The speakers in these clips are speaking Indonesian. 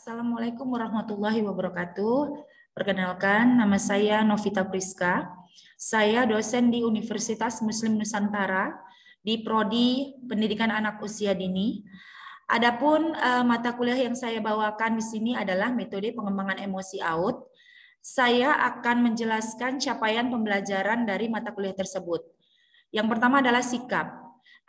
Assalamualaikum warahmatullahi wabarakatuh. Perkenalkan, nama saya Novita Priska. Saya dosen di Universitas Muslim Nusantara di Prodi Pendidikan Anak Usia Dini. Adapun mata kuliah yang saya bawakan di sini adalah metode pengembangan emosi AUD. Saya akan menjelaskan capaian pembelajaran dari mata kuliah tersebut. Yang pertama adalah sikap.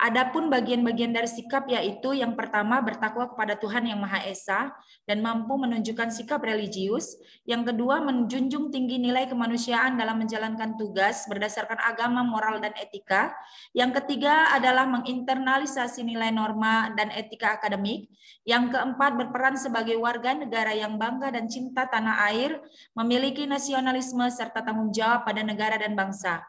Adapun bagian-bagian dari sikap yaitu yang pertama bertakwa kepada Tuhan Yang Maha Esa dan mampu menunjukkan sikap religius. Yang kedua menjunjung tinggi nilai kemanusiaan dalam menjalankan tugas berdasarkan agama, moral, dan etika. Yang ketiga adalah menginternalisasi nilai norma dan etika akademik. Yang keempat berperan sebagai warga negara yang bangga dan cinta tanah air, memiliki nasionalisme serta tanggung jawab pada negara dan bangsa.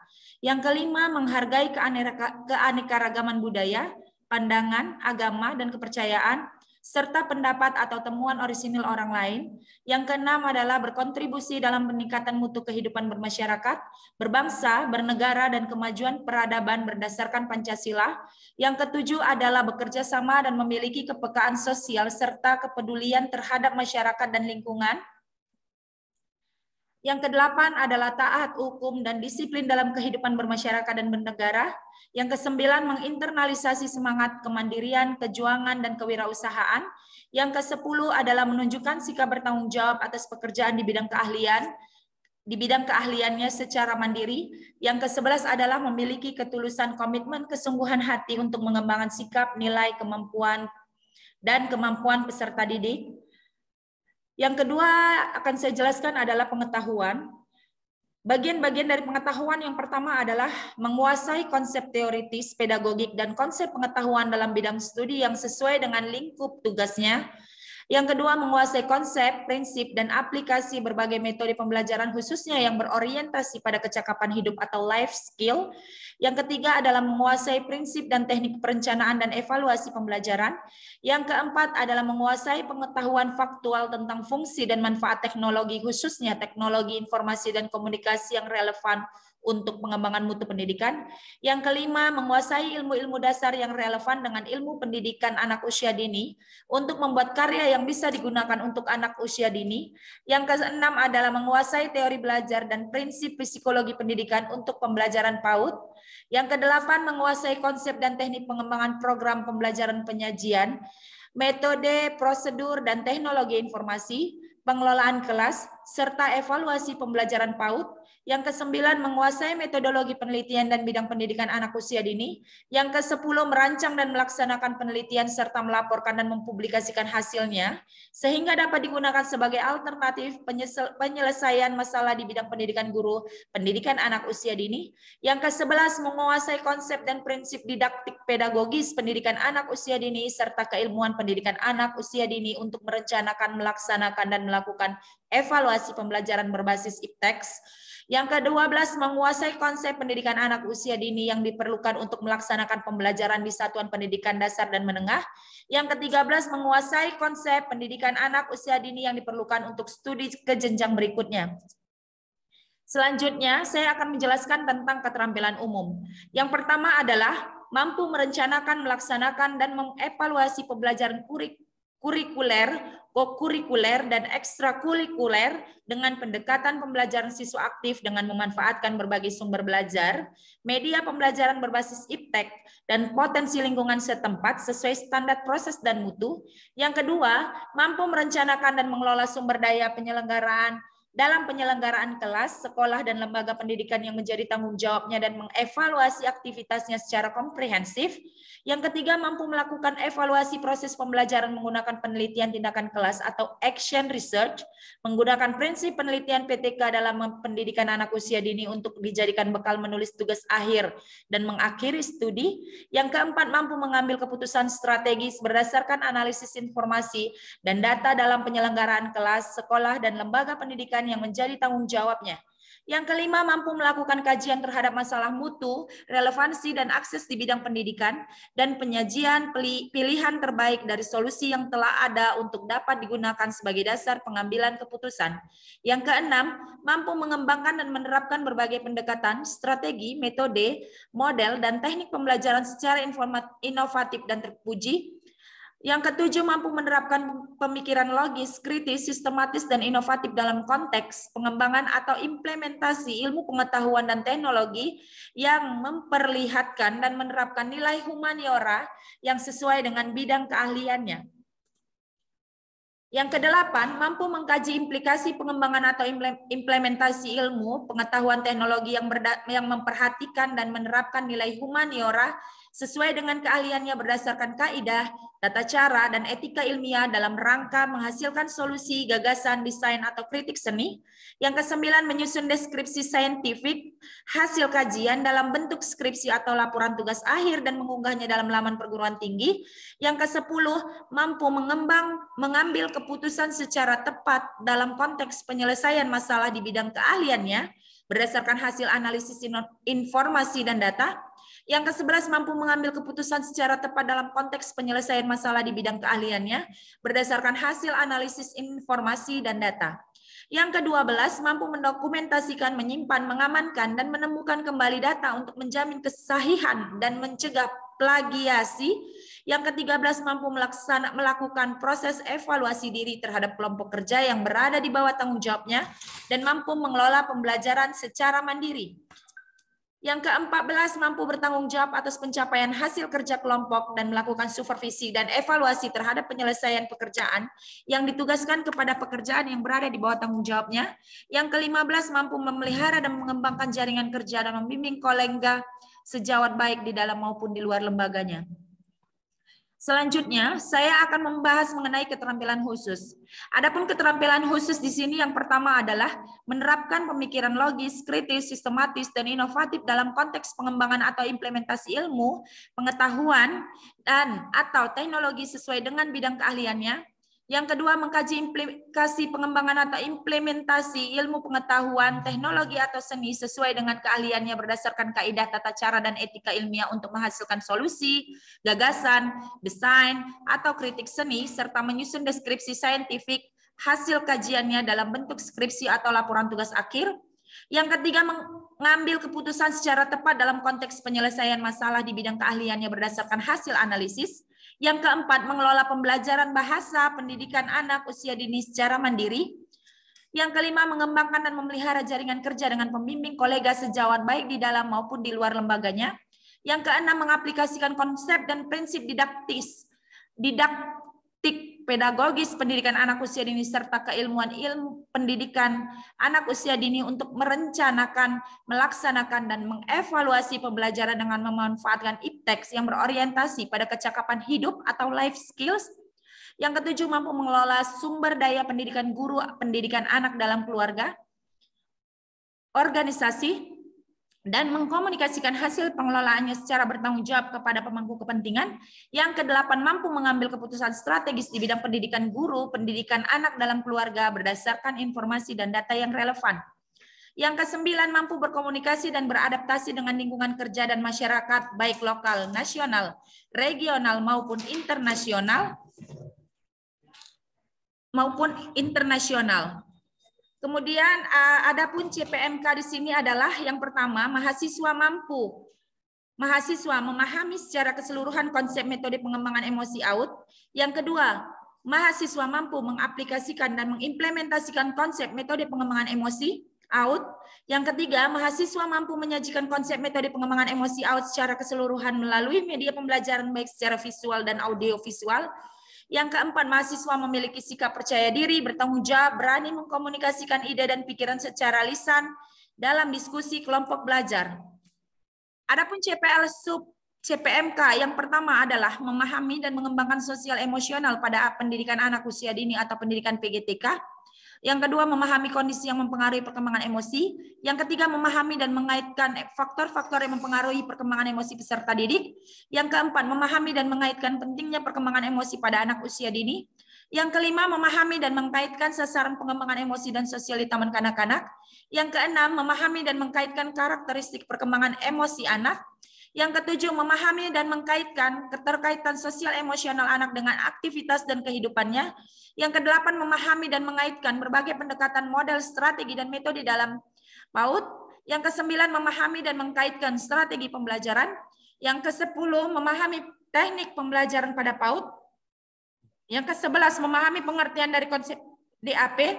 Yang kelima, menghargai keanekaragaman budaya, pandangan, agama, dan kepercayaan, serta pendapat atau temuan orisinil orang lain. Yang keenam adalah berkontribusi dalam peningkatan mutu kehidupan bermasyarakat, berbangsa, bernegara, dan kemajuan peradaban berdasarkan Pancasila. Yang ketujuh adalah bekerja sama dan memiliki kepekaan sosial serta kepedulian terhadap masyarakat dan lingkungan. Yang kedelapan adalah taat hukum dan disiplin dalam kehidupan bermasyarakat dan bernegara. Yang kesembilan menginternalisasi semangat kemandirian, kejuangan, dan kewirausahaan. Yang kesepuluh adalah menunjukkan sikap bertanggung jawab atas pekerjaan di bidang keahliannya secara mandiri. Yang ke-11 adalah memiliki ketulusan, komitmen, kesungguhan hati untuk mengembangkan sikap, nilai, kemampuan, dan kemampuan peserta didik. Yang kedua akan saya jelaskan adalah pengetahuan. Bagian-bagian dari pengetahuan yang pertama adalah menguasai konsep teoritis, pedagogik, dan konsep pengetahuan dalam bidang studi yang sesuai dengan lingkup tugasnya. Yang kedua, menguasai konsep, prinsip, dan aplikasi berbagai metode pembelajaran khususnya yang berorientasi pada kecakapan hidup atau life skill. Yang ketiga adalah menguasai prinsip dan teknik perencanaan dan evaluasi pembelajaran. Yang keempat adalah menguasai pengetahuan faktual tentang fungsi dan manfaat teknologi, khususnya teknologi informasi dan komunikasi yang relevan untuk pengembangan mutu pendidikan. Yang kelima, menguasai ilmu-ilmu dasar yang relevan dengan ilmu pendidikan anak usia dini untuk membuat karya yang bisa digunakan untuk anak usia dini. Yang keenam adalah menguasai teori belajar dan prinsip psikologi pendidikan untuk pembelajaran PAUD. Yang kedelapan, menguasai konsep dan teknik pengembangan program pembelajaran penyajian, metode, prosedur, dan teknologi informasi, pengelolaan kelas, serta evaluasi pembelajaran PAUD. Yang kesembilan, menguasai metodologi penelitian dan bidang pendidikan anak usia dini. Yang kesepuluh, merancang dan melaksanakan penelitian serta melaporkan dan mempublikasikan hasilnya, sehingga dapat digunakan sebagai alternatif penyelesaian masalah di bidang pendidikan guru, pendidikan anak usia dini. Yang ke-11, menguasai konsep dan prinsip didaktik pedagogis pendidikan anak usia dini, serta keilmuan pendidikan anak usia dini untuk merencanakan, melaksanakan, dan melakukan evaluasi pembelajaran berbasis IPTEX. Yang ke-12, menguasai konsep pendidikan anak usia dini yang diperlukan untuk melaksanakan pembelajaran di satuan pendidikan dasar dan menengah. Yang ke-13, menguasai konsep pendidikan anak usia dini yang diperlukan untuk studi ke jenjang berikutnya. Selanjutnya, saya akan menjelaskan tentang keterampilan umum. Yang pertama adalah mampu merencanakan, melaksanakan, dan mengevaluasi pembelajaran kurikuler, dan ekstrakurikuler dengan pendekatan pembelajaran siswa aktif dengan memanfaatkan berbagai sumber belajar, media pembelajaran berbasis IPTEK, dan potensi lingkungan setempat sesuai standar proses dan mutu. Yang kedua, mampu merencanakan dan mengelola sumber daya penyelenggaraan dalam penyelenggaraan kelas, sekolah, dan lembaga pendidikan yang menjadi tanggung jawabnya dan mengevaluasi aktivitasnya secara komprehensif. Yang ketiga, mampu melakukan evaluasi proses pembelajaran menggunakan penelitian tindakan kelas atau action research, menggunakan prinsip penelitian PTK dalam pendidikan anak usia dini untuk dijadikan bekal menulis tugas akhir dan mengakhiri studi. Yang keempat, mampu mengambil keputusan strategis berdasarkan analisis informasi dan data dalam penyelenggaraan kelas, sekolah, dan lembaga pendidikan yang menjadi tanggung jawabnya. Yang kelima, mampu melakukan kajian terhadap masalah mutu, relevansi, dan akses di bidang pendidikan, dan penyajian pilihan terbaik dari solusi yang telah ada untuk dapat digunakan sebagai dasar pengambilan keputusan. Yang keenam, mampu mengembangkan dan menerapkan berbagai pendekatan, strategi, metode, model, dan teknik pembelajaran secara inovatif dan terpuji. Yang ketujuh, mampu menerapkan pemikiran logis, kritis, sistematis, dan inovatif dalam konteks pengembangan atau implementasi ilmu pengetahuan dan teknologi yang memperlihatkan dan menerapkan nilai humaniora yang sesuai dengan bidang keahliannya. Yang kedelapan, mampu mengkaji implikasi pengembangan atau implementasi ilmu, pengetahuan teknologi yang memperhatikan dan menerapkan nilai humaniora sesuai dengan keahliannya berdasarkan kaidah, tata cara, dan etika ilmiah dalam rangka menghasilkan solusi, gagasan, desain, atau kritik seni. Yang kesembilan, menyusun deskripsi saintifik, hasil kajian dalam bentuk skripsi atau laporan tugas akhir dan mengunggahnya dalam laman perguruan tinggi. Yang kesepuluh, mampu mengambil keputusan secara tepat dalam konteks penyelesaian masalah di bidang keahliannya berdasarkan hasil analisis informasi dan data. Yang ke-11, mampu mengambil keputusan secara tepat dalam konteks penyelesaian masalah di bidang keahliannya berdasarkan hasil analisis informasi dan data. Yang ke-12, mampu mendokumentasikan, menyimpan, mengamankan, dan menemukan kembali data untuk menjamin kesahihan dan mencegah plagiasi. Yang ke-13, mampu melakukan proses evaluasi diri terhadap kelompok kerja yang berada di bawah tanggung jawabnya dan mampu mengelola pembelajaran secara mandiri. Yang ke-14, mampu bertanggung jawab atas pencapaian hasil kerja kelompok dan melakukan supervisi dan evaluasi terhadap penyelesaian pekerjaan yang ditugaskan kepada pekerjaan yang berada di bawah tanggung jawabnya. Yang ke-15, mampu memelihara dan mengembangkan jaringan kerja dan membimbing kolega sejawat baik di dalam maupun di luar lembaganya. Selanjutnya, saya akan membahas mengenai keterampilan khusus. Adapun keterampilan khusus di sini yang pertama adalah menerapkan pemikiran logis, kritis, sistematis, dan inovatif dalam konteks pengembangan atau implementasi ilmu, pengetahuan, dan atau teknologi sesuai dengan bidang keahliannya. Yang kedua, mengkaji implikasi pengembangan atau implementasi ilmu pengetahuan, teknologi, atau seni sesuai dengan keahliannya berdasarkan kaidah tata cara dan etika ilmiah untuk menghasilkan solusi, gagasan, desain, atau kritik seni, serta menyusun deskripsi saintifik hasil kajiannya dalam bentuk skripsi atau laporan tugas akhir. Yang ketiga, mengambil keputusan secara tepat dalam konteks penyelesaian masalah di bidang keahliannya berdasarkan hasil analisis. Yang keempat, mengelola pembelajaran bahasa pendidikan anak usia dini secara mandiri. Yang kelima, mengembangkan dan memelihara jaringan kerja dengan pembimbing kolega sejawat baik di dalam maupun di luar lembaganya. Yang keenam, mengaplikasikan konsep dan prinsip didaktik pedagogis pendidikan anak usia dini serta keilmuan ilmu pendidikan anak usia dini untuk merencanakan, melaksanakan, dan mengevaluasi pembelajaran dengan memanfaatkan ipteks yang berorientasi pada kecakapan hidup atau life skills. Yang ketujuh, mampu mengelola sumber daya pendidikan guru pendidikan anak dalam keluarga, organisasi, dan mengkomunikasikan hasil pengelolaannya secara bertanggung jawab kepada pemangku kepentingan. Yang kedelapan, mampu mengambil keputusan strategis di bidang pendidikan guru, pendidikan anak dalam keluarga berdasarkan informasi dan data yang relevan. Yang kesembilan, mampu berkomunikasi dan beradaptasi dengan lingkungan kerja dan masyarakat, baik lokal, nasional, regional, maupun internasional. Kemudian adapun CPMK di sini adalah yang pertama, mahasiswa memahami secara keseluruhan konsep metode pengembangan emosi AUD. Yang kedua, mahasiswa mampu mengaplikasikan dan mengimplementasikan konsep metode pengembangan emosi AUD. Yang ketiga, mahasiswa mampu menyajikan konsep metode pengembangan emosi AUD secara keseluruhan melalui media pembelajaran baik secara visual dan audiovisual. Yang keempat, mahasiswa memiliki sikap percaya diri, bertanggung jawab, berani mengkomunikasikan ide dan pikiran secara lisan dalam diskusi kelompok belajar. Adapun CPMK yang pertama adalah memahami dan mengembangkan sosial emosional pada pendidikan anak usia dini atau pendidikan PGTK. Yang kedua, memahami kondisi yang mempengaruhi perkembangan emosi. Yang ketiga, memahami dan mengaitkan faktor-faktor yang mempengaruhi perkembangan emosi peserta didik. Yang keempat, memahami dan mengaitkan pentingnya perkembangan emosi pada anak usia dini. Yang kelima, memahami dan mengkaitkan sasaran pengembangan emosi dan sosial di taman kanak-kanak. Yang keenam, memahami dan mengkaitkan karakteristik perkembangan emosi anak. Yang ketujuh, memahami dan mengkaitkan keterkaitan sosial emosional anak dengan aktivitas dan kehidupannya. Yang kedelapan, memahami dan mengaitkan berbagai pendekatan model, strategi, dan metode dalam PAUD. Yang kesembilan, memahami dan mengkaitkan strategi pembelajaran. Yang ke-10, memahami teknik pembelajaran pada PAUD. Yang ke-11 memahami pengertian dari konsep DAP.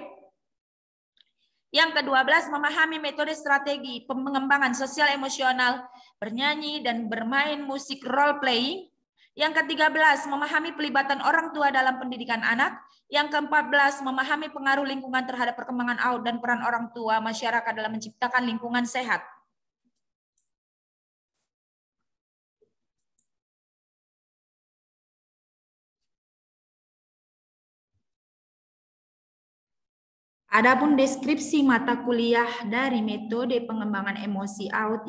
Yang ke-12 memahami metode strategi pengembangan sosial emosional, bernyanyi dan bermain musik role playing. Yang ke-13 memahami pelibatan orang tua dalam pendidikan anak. Yang ke-14 memahami pengaruh lingkungan terhadap perkembangan AUD dan peran orang tua masyarakat dalam menciptakan lingkungan sehat. Adapun deskripsi mata kuliah dari metode pengembangan emosi AUD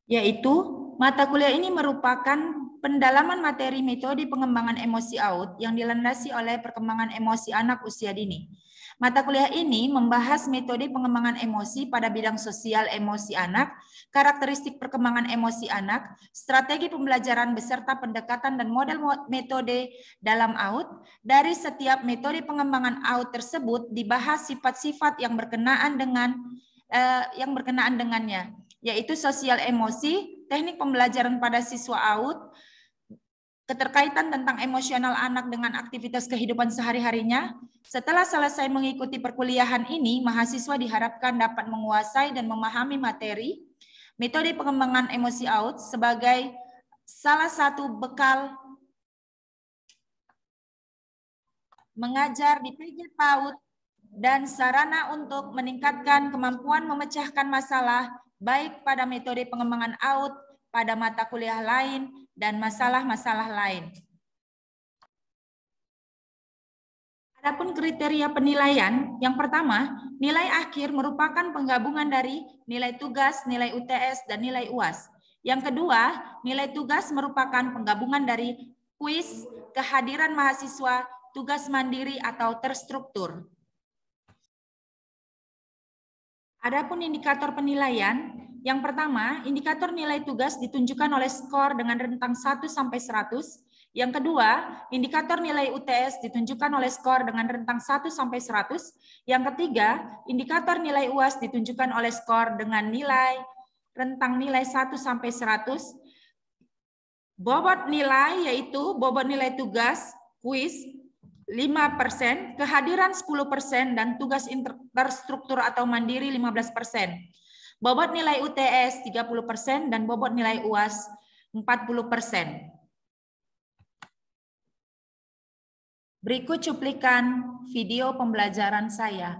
yaitu mata kuliah ini merupakan pendalaman materi metode pengembangan emosi AUD yang dilandasi oleh perkembangan emosi anak usia dini. Mata kuliah ini membahas metode pengembangan emosi pada bidang sosial emosi anak, karakteristik perkembangan emosi anak, strategi pembelajaran beserta pendekatan dan model metode dalam AUD. Dari setiap metode pengembangan AUD tersebut dibahas sifat-sifat yang berkenaan dengannya, yaitu sosial emosi, teknik pembelajaran pada siswa AUD, keterkaitan tentang emosional anak dengan aktivitas kehidupan sehari-harinya. Setelah selesai mengikuti perkuliahan ini, mahasiswa diharapkan dapat menguasai dan memahami materi metode pengembangan emosi AUD sebagai salah satu bekal mengajar di PJ PAUD dan sarana untuk meningkatkan kemampuan memecahkan masalah baik pada metode pengembangan AUD, pada mata kuliah lain, dan masalah-masalah lain. Adapun kriteria penilaian, yang pertama, nilai akhir merupakan penggabungan dari nilai tugas, nilai UTS, dan nilai UAS. Yang kedua, nilai tugas merupakan penggabungan dari kuis, kehadiran mahasiswa, tugas mandiri atau terstruktur. Adapun indikator penilaian, yang pertama, indikator nilai tugas ditunjukkan oleh skor dengan rentang 1 sampai 100. Yang kedua, indikator nilai UTS ditunjukkan oleh skor dengan rentang 1 sampai 100. Yang ketiga, indikator nilai UAS ditunjukkan oleh skor dengan rentang nilai 1 sampai 100. Bobot nilai yaitu bobot nilai tugas, kuis, 5%, kehadiran 10%, dan tugas terstruktur atau mandiri 15%. Bobot nilai UTS 30% dan bobot nilai UAS 40%. Berikut cuplikan video pembelajaran saya.